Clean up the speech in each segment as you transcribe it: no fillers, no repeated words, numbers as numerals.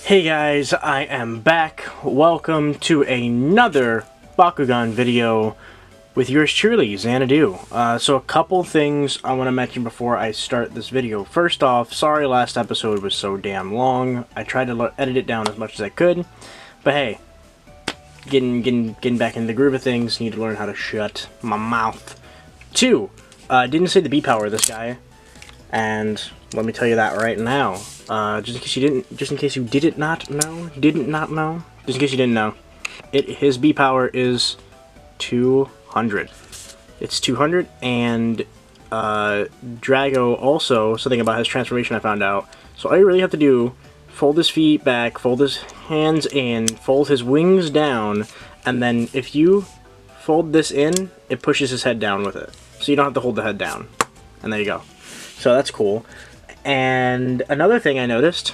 Hey guys, I am back. Welcome to another Bakugan video with yours truly, Xanaxdu. So a couple things I want to mention before I start this video. First off, sorry last episode was so damn long. I tried to edit it down as much as I could, but hey, getting back into the groove of things, need to learn how to shut my mouth. Two, didn't say the B power of this guy, and let me tell you that right now. Just in case you didn't know, his B power is 200. It's 200, and Drago also, something about his transformation I found out. So all you really have to do, fold his feet back, fold his hands in, fold his wings down, and then if you fold this in, it pushes his head down with it. So you don't have to hold the head down. And there you go. So that's cool. And another thing I noticed,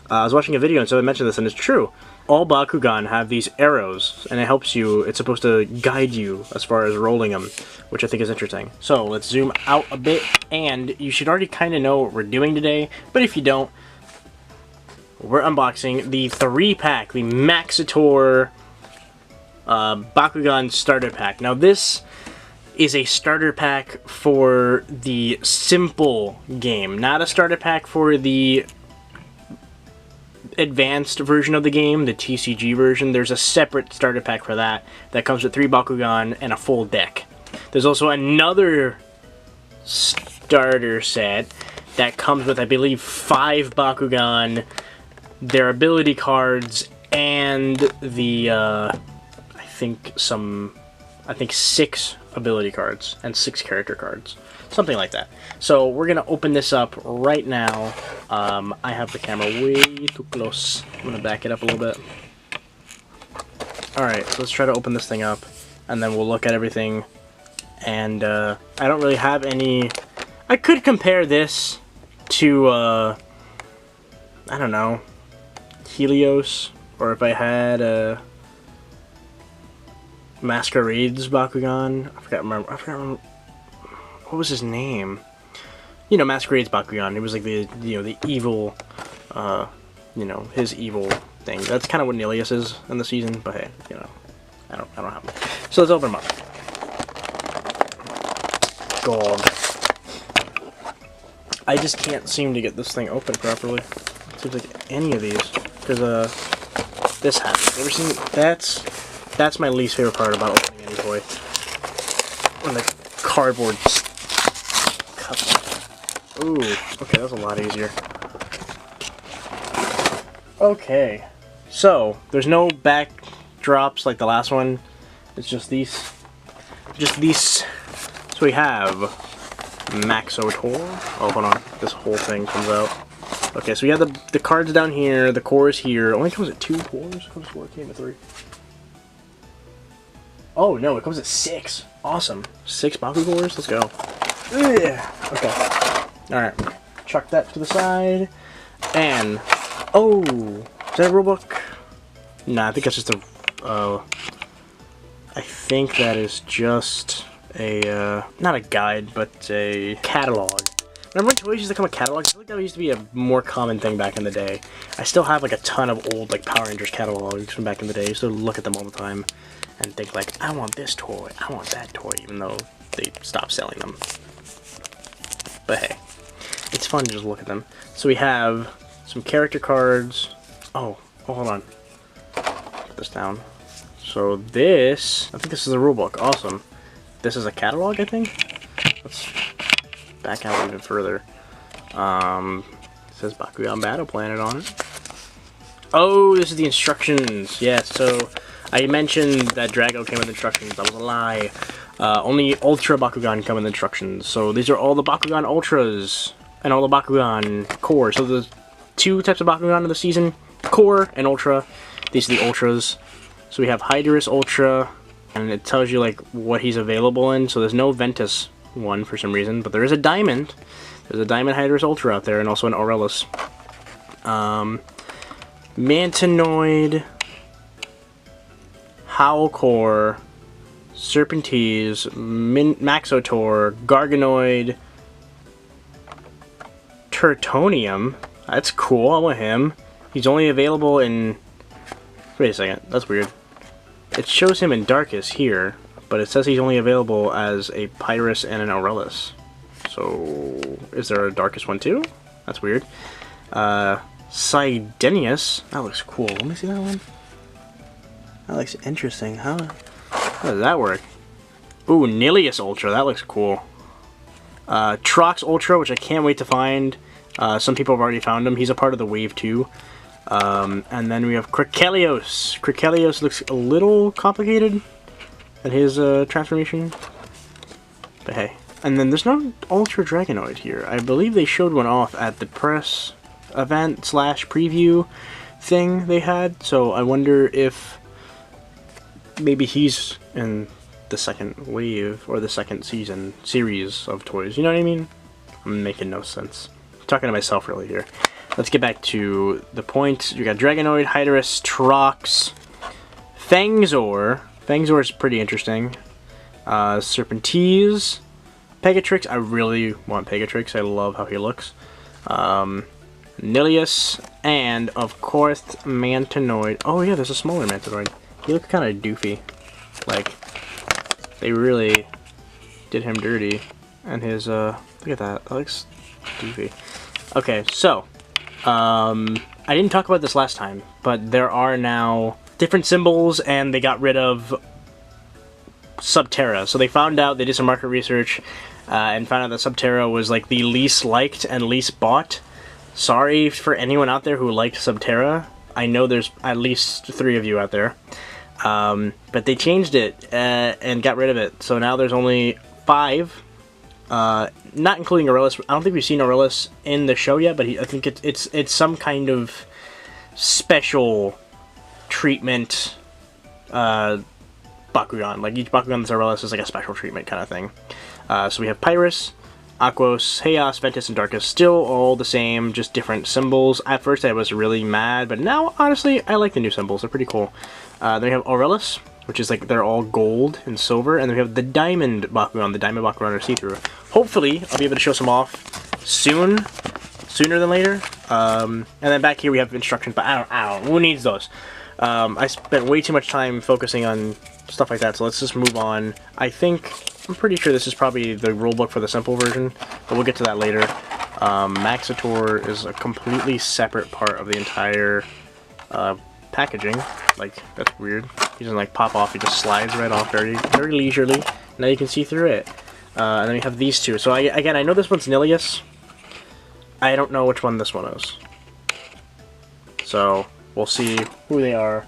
I was watching a video and so I mentioned this, and it's true. All Bakugan have these arrows, and it helps you, it's supposed to guide you as far as rolling them, which I think is interesting. So let's zoom out a bit, and you should already kind of know what we're doing today, but if you don't, we're unboxing the 3-pack, the MAXOTAUR Bakugan Starter Pack. Now this is a starter pack for the simple game, not a starter pack for the advanced version of the game, the TCG version. There's a separate starter pack for that comes with 3 Bakugan and a full deck. There's also another starter set that comes with, I believe, 5 Bakugan, their ability cards, and the I think 6 ability cards and 6 character cards, something like that. So we're gonna open this up right now. I have the camera way too close. I'm gonna back it up a little bit. Alright, so let's try to open this thing up, and then we'll look at everything. And I don't really have any... I could compare this to I don't know, Helios, or if I had a Masquerade's Bakugan. I forgot what was his name. You know, Masquerade's Bakugan. It was like the the evil, his evil thing. That's kind of what Nilius is in the season. But hey, I don't have them. So let's open them up. God, I just can't seem to get this thing open properly. It seems like any of these, because this happens. Ever seen That's my least favorite part about opening any toy. When the cardboard cuts. Ooh, okay, that was a lot easier. Okay, so there's no backdrops like the last one. It's just these. So we have MAXOTAUR. Oh, hold on. This whole thing comes out. Okay, so we have the cards down here. The core is here. It only comes with 2 cores. It comes with 4. It came with 3. Oh no, it comes at 6. Awesome. 6 Bakugors? Let's go. Ugh. Okay. Alright. Chuck that to the side. And... oh! Is that a rulebook? Nah, I think that's just a... I think that is just a... not a guide, but a catalog. Remember when toys used to come with catalogs? I feel like that used to be a more common thing back in the day. I still have like a ton of old like Power Rangers catalogs from back in the day. I used to look at them all the time and think like, I want this toy, I want that toy, even though they stopped selling them. But hey, it's fun to just look at them. So we have some character cards. Oh, hold on. Put this down. So this, I think this is a rulebook. Awesome. This is a catalog, I think? Let's back out even further. It says Bakugan Battle Planet on it. Oh, this is the instructions. Yeah, so I mentioned that Drago came with instructions. That was a lie. Only Ultra Bakugan come with instructions. So these are all the Bakugan Ultras and all the Bakugan Core. So there's 2 types of Bakugan in the season: Core and Ultra. These are the Ultras. So we have Hydrus Ultra, and it tells you like what he's available in. So there's no Ventus one for some reason, but there is a Diamond. There's a Diamond Hydrus Ultra out there, and also an Aurelus. Mantinoid, Howlcore, Serpentese, MAXOTAUR, Garganoid, Turtonium. That's cool, I want him. He's only available in... Wait a second, that's weird. It shows him in Darkest here, but it says he's only available as a Pyrus and an Aurelis. So, is there a Darkest one too? That's weird. Sidenius. That looks cool. Let me see that one. That looks interesting. How does that work? Ooh, Nilius Ultra. That looks cool. Trox Ultra, which I can't wait to find. Some people have already found him. He's a part of the Wave 2. And then we have Krikelios. Krikelios looks a little complicated at his transformation. But hey. And then there's no Ultra Dragonoid here. I believe they showed one off at the press event / preview thing they had. So I wonder if maybe he's in the second wave or the second season series of toys. You know what I mean? I'm making no sense. I'm talking to myself really here. Let's get back to the point. You got Dragonoid, Hydorus, Trox, Fangzor. Fangzor is pretty interesting. Serpenteze, Pegatrix. I really want Pegatrix. I love how he looks. Nilius, and of course Mantanoid. Oh yeah, there's a smaller Mantanoid. He looks kind of doofy. Like, they really did him dirty. And his, look at that. That looks doofy. Okay, so, I didn't talk about this last time, but there are now different symbols, and they got rid of Subterra. So they found out, they did some market research, and found out that Subterra was like the least liked and least bought. Sorry for anyone out there who liked Subterra. I know there's at least 3 of you out there. But they changed it and got rid of it. So now there's only 5, not including Aurelis. I don't think we've seen Aurelis in the show yet, but I think it's some kind of special treatment Bakugan. Like each Bakugan that's Aurelis is like a special treatment kind of thing. So we have Pyrus, Aquos, Chaos, Ventus, and Darkest, still all the same, just different symbols. At first I was really mad, but now, honestly, I like the new symbols. They're pretty cool. Then we have Aurelis, which is like, they're all gold and silver, and then we have the Diamond Bakugan. The Diamond Bakugan are see-through. Hopefully, I'll be able to show some off soon, sooner than later. And then back here we have instructions, but I don't know, who needs those? I spent way too much time focusing on stuff like that, so let's just move on. I'm pretty sure this is probably the rulebook for the simple version, but we'll get to that later. MAXOTAUR is a completely separate part of the entire packaging. Like, that's weird. He doesn't like pop off, he just slides right off very, very leisurely. Now you can see through it. And then we have these two. So again, I know this one's Nilius. I don't know which one this one is. So we'll see who they are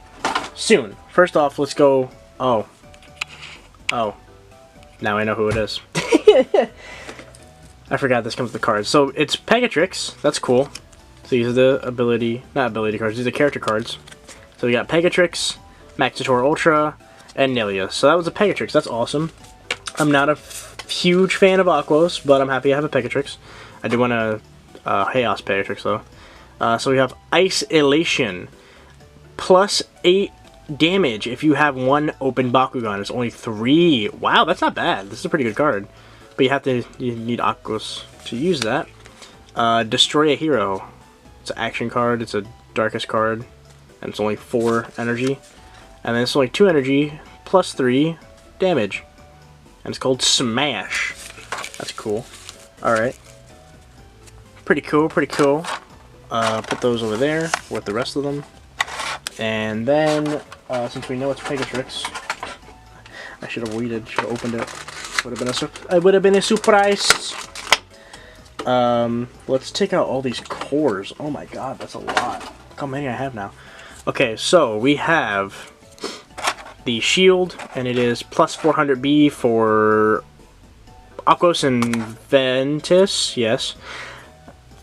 soon. First off, let's go. Oh. Now I know who it is. I forgot this comes with the cards. So it's Pegatrix. That's cool. So these are the not ability cards. These are character cards. So we got Pegatrix, MAXOTAUR Ultra, and Nilius. So that was a Pegatrix. That's awesome. I'm not a huge fan of Aquos, but I'm happy I have a Pegatrix. I do want a Chaos Pegatrix though. So we have Ice Elation. Plus 8 damage if you have 1 open Bakugan. It's only 3. Wow, that's not bad. This is a pretty good card. But you need Aquos to use that. Destroy a Hero. It's an action card. It's a Darkest card. And it's only 4 energy. And then it's only 2 energy plus 3 damage. And it's called Smash. That's cool. Alright. Pretty cool, pretty cool. Put those over there with the rest of them. And then, since we know it's Pegatrix, I should have waited, should have opened it. It would have been a surprise. Let's take out all these cores. Oh my god, that's a lot. Look how many I have now. Okay, so we have the shield, and it is plus 400B for Aquos and Ventus, yes.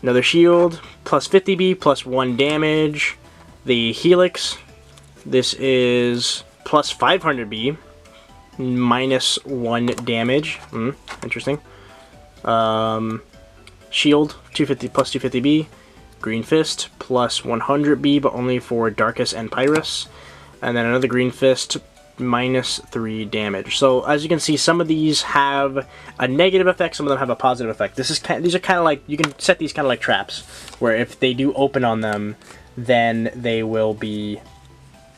Another shield, plus 50B, plus 1 damage. The Helix, this is plus 500B, minus 1 damage. Interesting. Shield, 250 plus 250B. Green Fist, plus 100B, but only for Darkest and Pyrus. And then another Green Fist, minus 3 damage. So as you can see, some of these have a negative effect, some of them have a positive effect. These are kind of like, you can set these kind of like traps, where if they do open on them, then they will be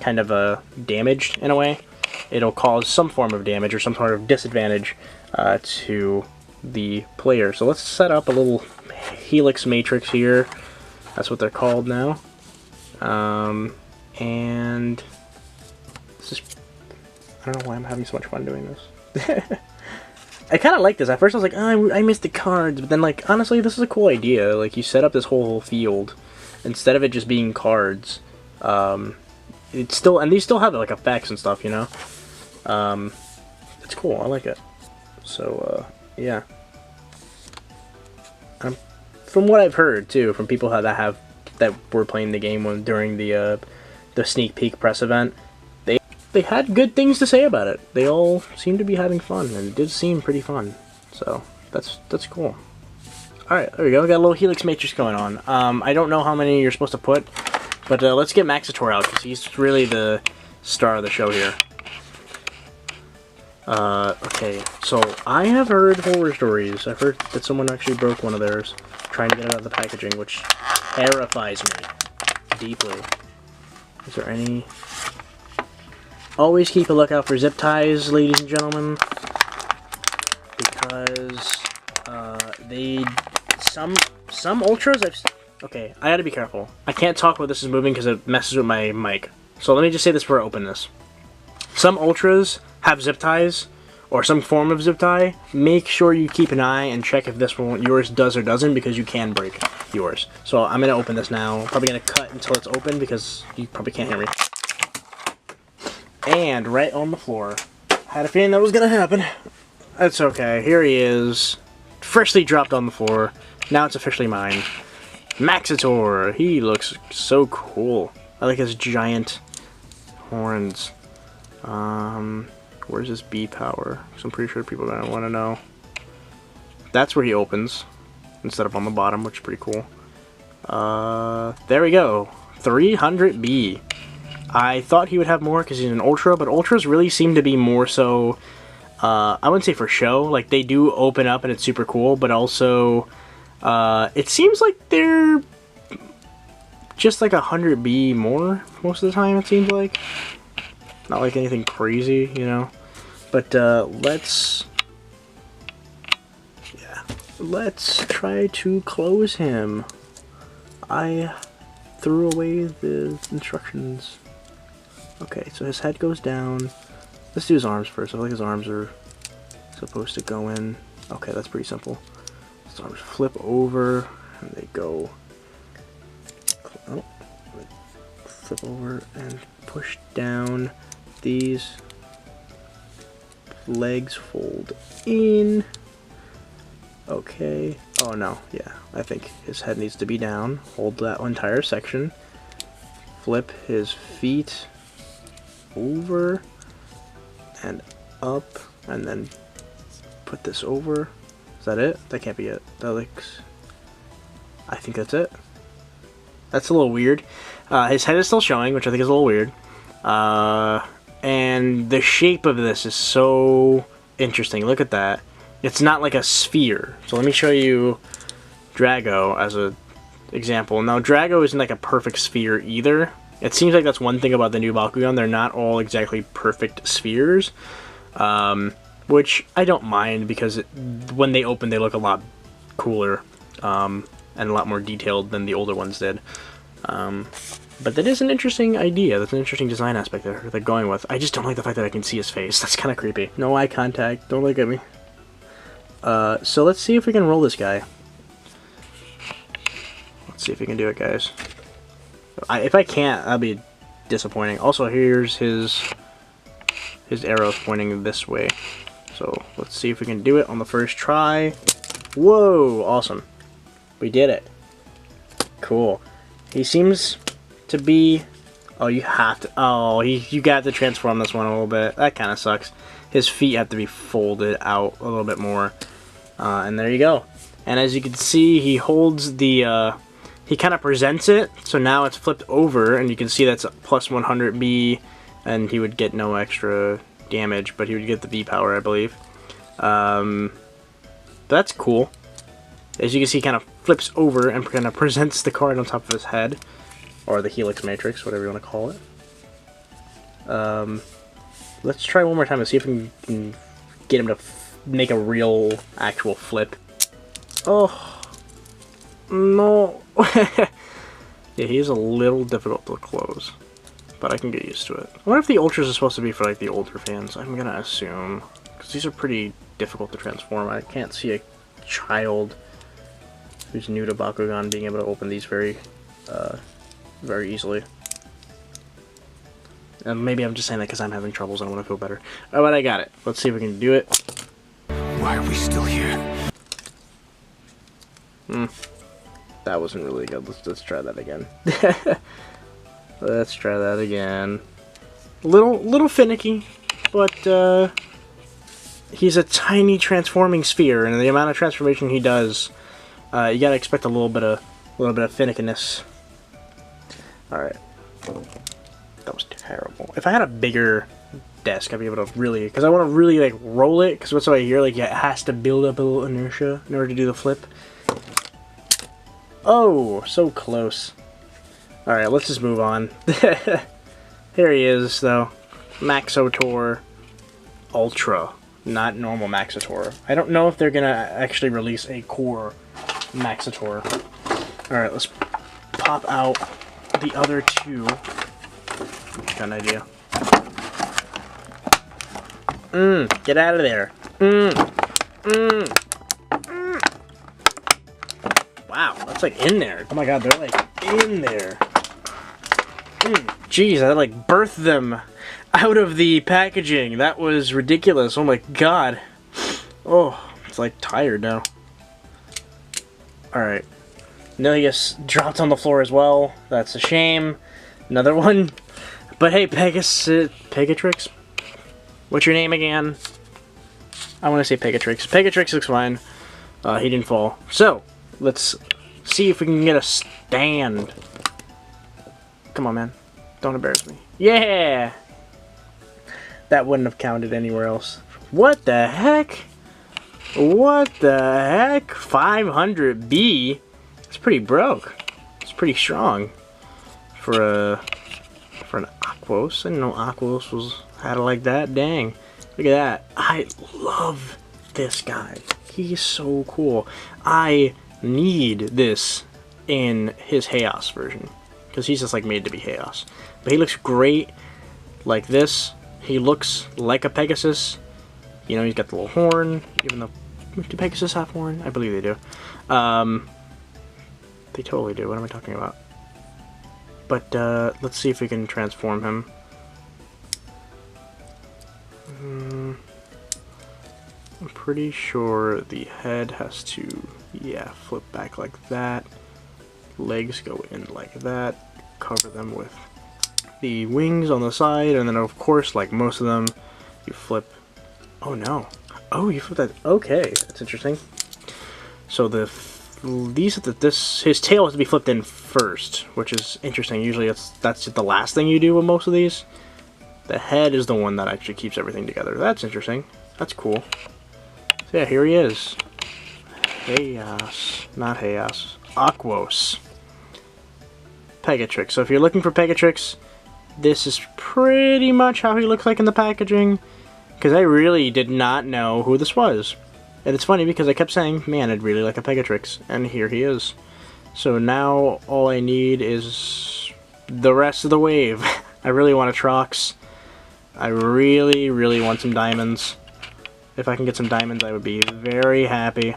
kind of damaged in a way. It'll cause some form of damage or some sort of disadvantage to the player. So let's set up a little helix matrix here. That's what they're called now. And this is, I don't know why I'm having so much fun doing this. I kind of like this. At first I was like, oh, I missed the cards, but then like, honestly, this is a cool idea. Like, you set up this whole field instead of it just being cards. It's still, and these still have like effects and stuff, you know. It's cool. I like it. So yeah. From what I've heard too, from people that were playing the game during the sneak peek press event, they had good things to say about it. They all seemed to be having fun, and it did seem pretty fun. So that's cool. All right, there we go. We got a little helix matrix going on. I don't know how many you're supposed to put, but let's get MAXOTAUR out because he's really the star of the show here. Okay, so I have heard horror stories. I've heard that someone actually broke one of theirs trying to get it out of the packaging, which terrifies me deeply. Is there any... Always keep a lookout for zip ties, ladies and gentlemen, because some ultras okay, I gotta be careful. I can't talk while this is moving because it messes with my mic. So let me just say this before I open this. Some ultras have zip ties, or some form of zip tie. Make sure you keep an eye and check if this one, yours does or doesn't, because you can break yours. So I'm gonna open this now. Probably gonna cut until it's open because you probably can't hear me. And right on the floor. Had a feeling that was gonna happen. That's okay. Here he is. Freshly dropped on the floor. Now it's officially mine. MAXOTAUR. He looks so cool. I like his giant horns. Where's his B power? Because I'm pretty sure people are gonna want to know. That's where he opens, instead of on the bottom, which is pretty cool. There we go. 300B. I thought he would have more because he's an Ultra, but Ultras really seem to be more so, I wouldn't say for show. Like, they do open up and it's super cool, but also, it seems like they're just like 100B more most of the time, it seems like. Not like anything crazy, you know. But, let's try to close him. I threw away the instructions. Okay, so his head goes down. Let's do his arms first. I feel like his arms are supposed to go in. Okay, that's pretty simple. His arms flip over, and they go... Oh, flip over and push down. These legs fold in. Okay. Oh no, yeah. I think his head needs to be down. Hold that entire section. Flip his feet over and up, and then put this over. Is that it? That can't be it. That looks... I think that's it. That's a little weird. His head is still showing, which I think is a little weird. And the shape of this is so interesting. Look at that. It's not like a sphere. So let me show you Drago as an example. Now, Drago isn't like a perfect sphere either. It seems like that's one thing about the new Bakugan. They're not all exactly perfect spheres. Which I don't mind because when they open, they look a lot cooler and a lot more detailed than the older ones did. But that is an interesting idea. That's an interesting design aspect that they're going with. I just don't like the fact that I can see his face. That's kind of creepy. No eye contact. Don't look at me. So let's see if we can roll this guy. Let's see if we can do it, guys. If I can't, that'll be disappointing. Also, here's his arrows pointing this way. So let's see if we can do it on the first try. Whoa! Awesome. We did it. Cool. He seems to be... Oh, you have to... Oh, you got to transform this one a little bit. That kind of sucks. His feet have to be folded out a little bit more. And there you go. And as you can see, he holds the... he kind of presents it, so now it's flipped over, and you can see that's plus 100B, and he would get no extra damage, but he would get the V power, I believe. That's cool. As you can see, he kind of flips over and kind of presents the card on top of his head. or the Helix Matrix, whatever you want to call it. Let's try one more time and see if we can get him to make a real, actual flip. Oh, no. Yeah, he's a little difficult to close, but I can get used to it. I wonder if the Ultras are supposed to be for, like, the older fans. I'm gonna assume, because these are pretty difficult to transform. I can't see a child who's new to Bakugan being able to open these very easily. And maybe I'm just saying that because I'm having troubles and I want to feel better. Oh, but I got it. Let's see if we can do it. Why are we still here? That wasn't really good. Let's try that again. Let's try that again. Little finicky, but he's a tiny transforming sphere, and the amount of transformation he does, you gotta expect a little bit of finickiness. All right. That was terrible. If I had a bigger desk, I'd be able to really, because I want to really like roll it, because what's what I hear, like it has to build up a little inertia in order to do the flip. Oh, so close. Alright, let's just move on. Here he is, though. MAXOTAUR Ultra, not normal MAXOTAUR. I don't know if they're gonna actually release a core MAXOTAUR. Alright, let's pop out the other two. Got an idea. Get out of there. Wow, that's like in there. Oh my god, they're like in there. Jeez, I like birthed them out of the packaging. That was ridiculous. Oh my god. Oh, it's like tired now. Alright. Nilius dropped on the floor as well. That's a shame. Another one. But hey, Pegatrix? What's your name again? I want to say Pegatrix. Pegatrix looks fine. He didn't fall. So, let's see if we can get a stand. Come on, man. Don't embarrass me. Yeah! That wouldn't have counted anywhere else. What the heck? What the heck? 500B? It's pretty broke. It's pretty strong. For an Aquos. I didn't know Aquos had it like that. Dang. Look at that. I love this guy. He's so cool. I need this in his Chaos version, because he's just like made to be Chaos. But he looks great like this. He looks like a Pegasus. You know, he's got the little horn, even though, do Pegasus have horn? I believe they do. They totally do. What am I talking about? But let's see if we can transform him. I'm pretty sure the head has to, yeah, flip back like that. Legs go in like that. Cover them with the wings on the side, and then of course, like most of them, you flip. Oh no! Oh, you flip that. Okay, that's interesting. So his tail has to be flipped in first, which is interesting. Usually that's the last thing you do with most of these. The head is the one that actually keeps everything together. That's interesting. That's cool. So yeah, here he is. Chaos. Not Chaos. Aquos. Pegatrix. So if you're looking for Pegatrix, this is pretty much how he looks like in the packaging. Because I really did not know who this was. And it's funny because I kept saying, man, I'd really like a Pegatrix. And here he is. So now all I need is the rest of the wave. I really want a Trox. I really, really want some diamonds. If I can get some diamonds, I would be very happy.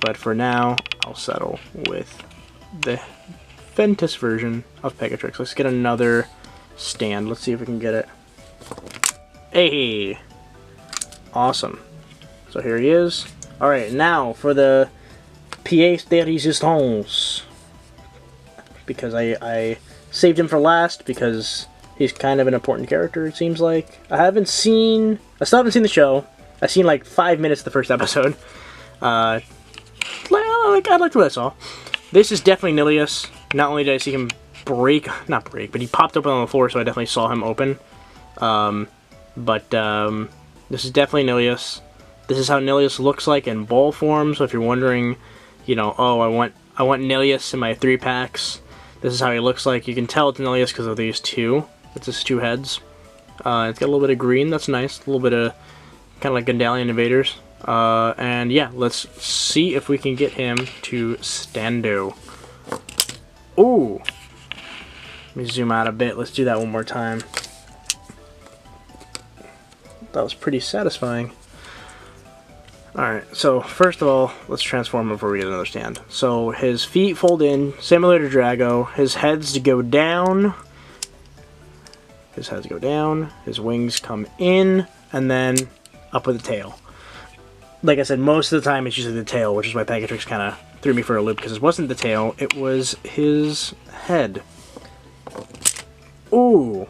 But for now, I'll settle with the Ventus version of Pegatrix. Let's get another stand. Let's see if we can get it. Hey! Awesome. So here he is. Alright, now for the pièce de résistance. Because I saved him for last because he's kind of an important character, it seems like. I still haven't seen the show. I've seen like 5 minutes of the first episode. I liked what I saw. This is definitely Nilius. Not only did I see him not break, but he popped open on the floor, so I definitely saw him open. This is definitely Nilius. This is how Nilius looks like in ball form, so if you're wondering, you know, oh, I want Nilius in my 3-packs, This is how he looks like. You can tell it's Nilius because of these two. It's his two heads. It's got a little bit of green, that's nice. A little bit of kind of like Gandalian invaders. And yeah, let's see if we can get him to stando. Ooh! Let me zoom out a bit. Let's do that one more time. That was pretty satisfying. Alright, so first of all, let's transform him before we get another stand. So his feet fold in, similar to Drago. His heads go down. His heads go down. His wings come in, and then up with the tail. Like I said, most of the time it's usually the tail, which is why Pagatrix kind of threw me for a loop, because it wasn't the tail, it was his head. Ooh.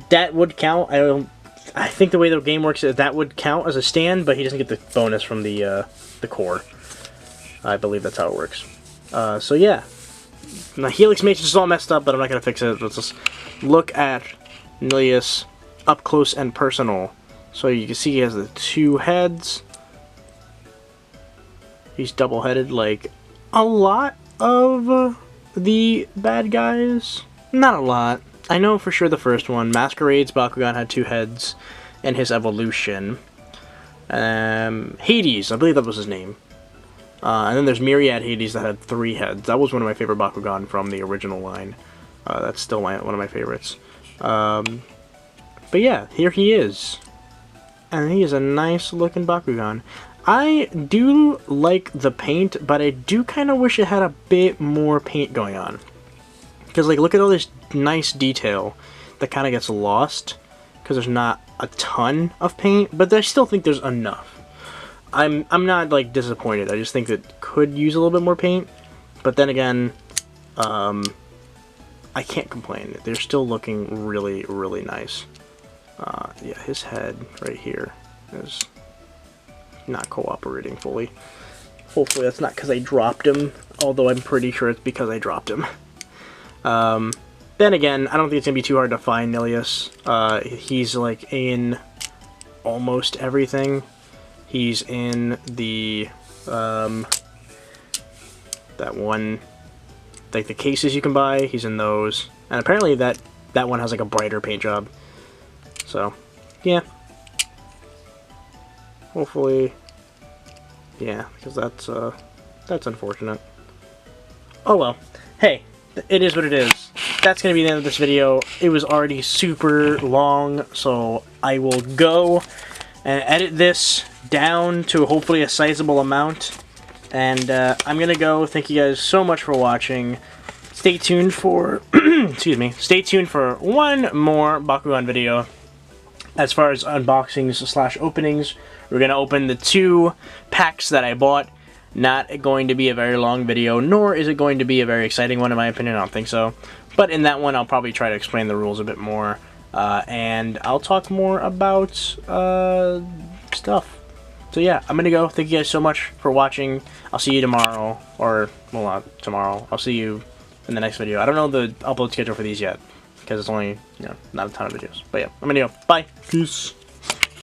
That would count. I think the way the game works is that would count as a stand, but he doesn't get the bonus from the core. I believe that's how it works. So yeah. My Helix Matrix is all messed up, but I'm not going to fix it. Let's just look at Nilius up close and personal. So you can see he has the two heads. He's double-headed like a lot of the bad guys. Not a lot. I know for sure the first one, Masquerade's Bakugan, had two heads in his evolution. Hades, I believe that was his name. And then there's Myriad Hades that had three heads. That was one of my favorite Bakugan from the original line. That's still one of my favorites. But yeah, here he is. And he is a nice looking Bakugan. I do like the paint, but I do kind of wish it had a bit more paint going on. Because, like, look at all this nice detail that kind of gets lost because there's not a ton of paint, but I still think there's enough. I'm not, like, disappointed. I just think that could use a little bit more paint, but then again, I can't complain. They're still looking really, really nice. Yeah, his head right here is not cooperating fully. Hopefully that's not because I dropped him, although I'm pretty sure it's because I dropped him. Then again, I don't think it's going to be too hard to find Nilius. He's, like, in almost everything. He's in the, that one, like, the cases you can buy, he's in those. And apparently that one has, like, a brighter paint job. So, yeah. Hopefully, yeah, because that's unfortunate. Oh well. Hey. It is what it is. That's going to be the end of this video. It was already super long, so I will go and edit this down to hopefully a sizable amount. And I'm going to go. Thank you guys so much for watching. Stay tuned for, excuse me, stay tuned for one more Bakugan video. As far as unboxings / openings, we're going to open the 2 packs that I bought. Not going to be a very long video, nor is it going to be a very exciting one in my opinion. I don't think so. But in that one, I'll probably try to explain the rules a bit more. And I'll talk more about stuff. So yeah, I'm going to go. Thank you guys so much for watching. I'll see you tomorrow. Or, well, not tomorrow. I'll see you in the next video. I don't know the upload schedule for these yet. Because it's only, you know, not a ton of videos. But yeah, I'm going to go. Bye. Peace.